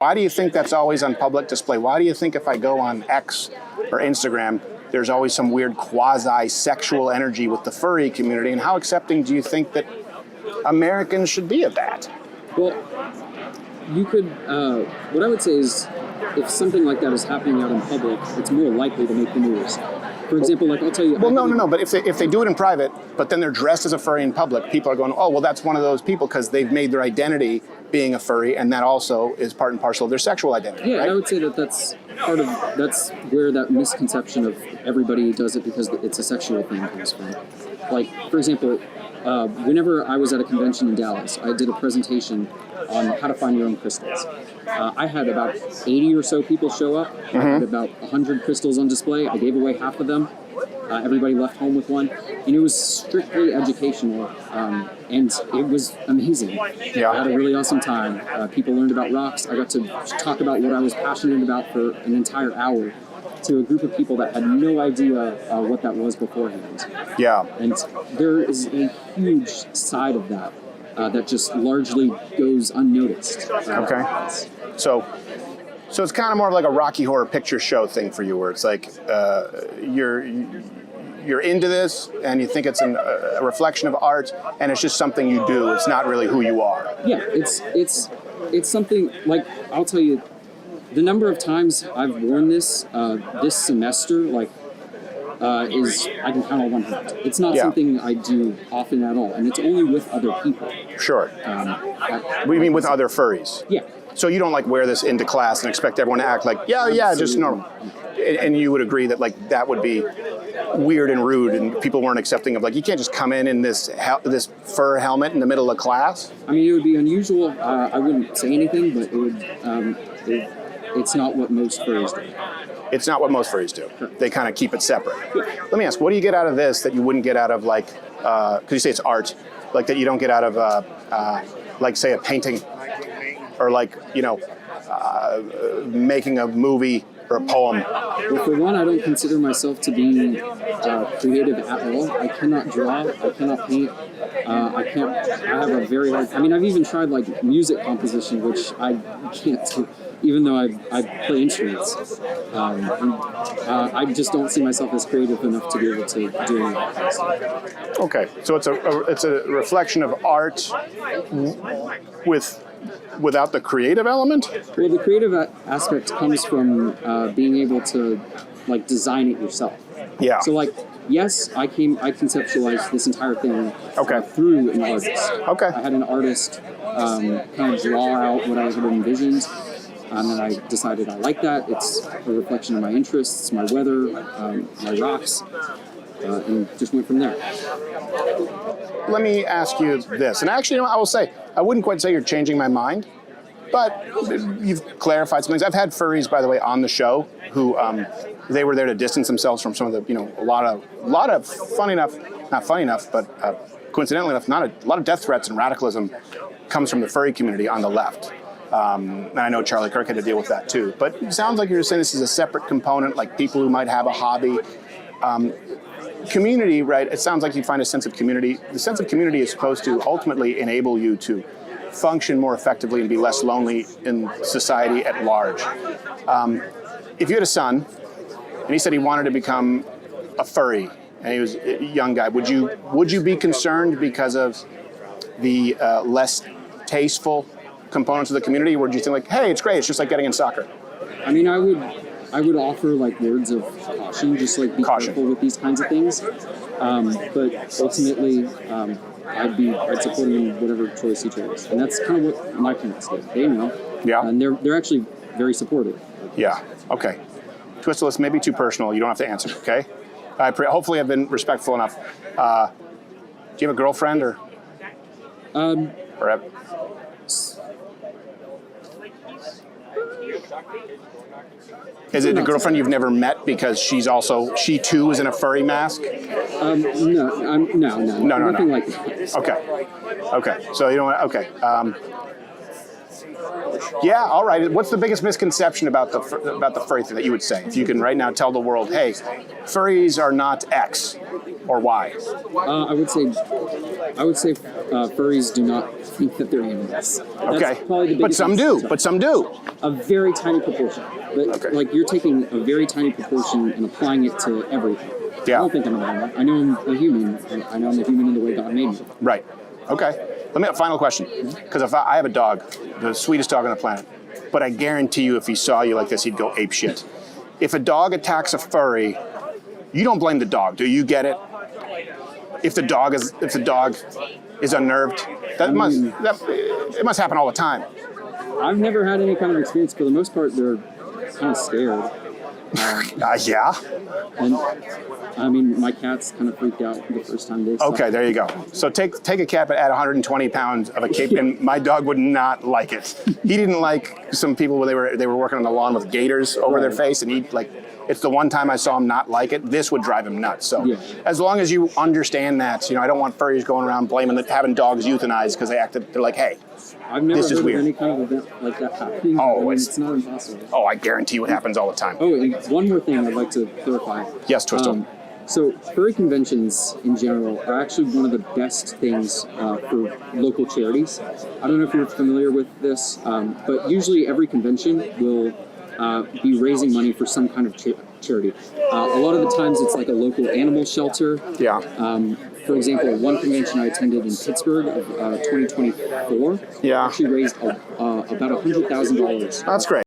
Why do you think that's always on public display? Why do you think if I go on X or Instagram, there's always some weird quasi-sexual energy with the furry community? And how accepting do you think that Americans should be of that? Well, you could, what I would say is, if something like that is happening out in public, it's more likely to make the news. For example, like I'll tell you... Well, no, but if they do it in private, but then they're dressed as a furry in public, people are going, oh, well, that's one of those people because they've made their identity being a furry, and that also is part and parcel of their sexual identity, Yeah, right? I would say that that's where that misconception of everybody does it because it's a sexual thing comes from. Like, for example, whenever I was at a convention in Dallas, I did a presentation on how to find your own crystals. I had about 80 or so people show up. I had about 100 crystals on display. I gave away half of them. Everybody left home with one. And it was strictly educational, and it was amazing. Yeah. I had a really awesome time. People learned about rocks. I got to talk about what I was passionate about for an entire hour to a group of people that had no idea what that was beforehand. Yeah. And there is a huge side of that that just largely goes unnoticed. Okay. So it's kind of more of like a Rocky Horror Picture Show thing for you, where it's like you're into this and you think it's a reflection of art, and it's just something you do. It's not really who you are. Yeah, it's something like, I'll tell you, the number of times I've worn this this semester, is, I can count on one hand. It's not something I do often at all, and it's only with other people. Sure. What do you mean with other furries? Yeah. So you don't like wear this into class and expect everyone to act like, yeah, just normal. And you would agree that like that would be weird and rude, and people weren't accepting of like, you can't just come in this fur helmet in the middle of class? I mean, it would be unusual. I wouldn't say anything, but it would. It's not what most furries do. It's not what most furries do. Correct. They kind of keep it separate. Let me ask, what do you get out of this that you wouldn't get out of like, because you say it's art, like that you don't get out of like say a painting, or like, making a movie or a poem? Well, for one, I don't consider myself to be creative at all. I cannot draw. I cannot paint. I have a very hard... I mean, I've even tried like music composition, which I can't do, even though I play instruments. I just don't see myself as creative enough to be able to do any of that stuff. Okay, so it's a reflection of art without the creative element? Well, the creative aspect comes from being able to like design it yourself. Yeah. So like, yes, I conceptualized this entire thing through an artist. Okay. I had an artist kind of draw out what I had envisioned, and then I decided I like that. It's a reflection of my interests, my weather, my rocks, and just went from there. Let me ask you this, and actually, I will say, I wouldn't quite say you're changing my mind, but you've clarified some things. I've had furries, by the way, on the show who they were there to distance themselves from some of the, a lot of not funny enough, but coincidentally enough, not a lot of death threats and radicalism comes from the furry community on the left. And I know Charlie Kirk had to deal with that too. But it sounds like you're saying this is a separate component, like people who might have a hobby. Community, right? It sounds like you find a sense of community. The sense of community is supposed to ultimately enable you to function more effectively and be less lonely in society at large. If you had a son, and he said he wanted to become a furry, and he was a young guy, would you be concerned because of the less tasteful components of the community, or would you think like, hey, it's great, it's just like getting in soccer? I mean, I would offer like words of caution, just like be careful with these kinds of things. But ultimately, I'd support him in whatever choice he chose, and that's kind of what my parents did. They know, and they're actually very supportive. Yeah. Okay. Twisted List may be too personal. You don't have to answer. Okay. Hopefully, I've been respectful enough. Do you have a girlfriend or? Is it a girlfriend you've never met because she too is in a furry mask? No, nothing like that. Okay. So you don't. Okay. Yeah. All right. What's the biggest misconception about the furry thing that you would say? If you can right now tell the world, hey, furries are not X. or why? I would say furries do not think that they're animals. That's Okay, probably the but biggest some do. But some do. A very tiny proportion. But Okay. like you're taking a very tiny proportion and applying it to everything. Yeah. I don't think I'm an animal. I know I'm a human. I know I'm a human in the way God made me. Right. Okay. Let me final question. Because if I have a dog, the sweetest dog on the planet, but I guarantee you, if he saw you like this, he'd go ape shit. If a dog attacks a furry, you don't blame the dog, do you? Get it? If the dog is unnerved, it must happen all the time. I've never had any kind of experience. For the most part, they're kind of scared. Yeah. And I mean, my cats kind of freaked out the first time they saw Okay, there you go. So take a cat that had 120 pounds of a cape, and my dog would not like it. He didn't like some people when they were working on the lawn with gaiters over their face, and it's the one time I saw him not like it. This would drive him nuts. So as long as you understand that, I don't want furries going around having dogs euthanized because they're like, hey, I've never this is heard weird. of any kind of event like that happening. Oh, I mean, it's not impossible. Oh, I guarantee you it happens all the time. Oh, and one more thing I'd like to clarify. Yes, Twistle. So furry conventions in general are actually one of the best things for local charities. I don't know if you're familiar with this, but usually every convention will be raising money for some kind of charity. A lot of the times it's like a local animal shelter. Yeah. For example, one convention I attended in Pittsburgh of 2024 Yeah. actually raised about $100,000. That's great.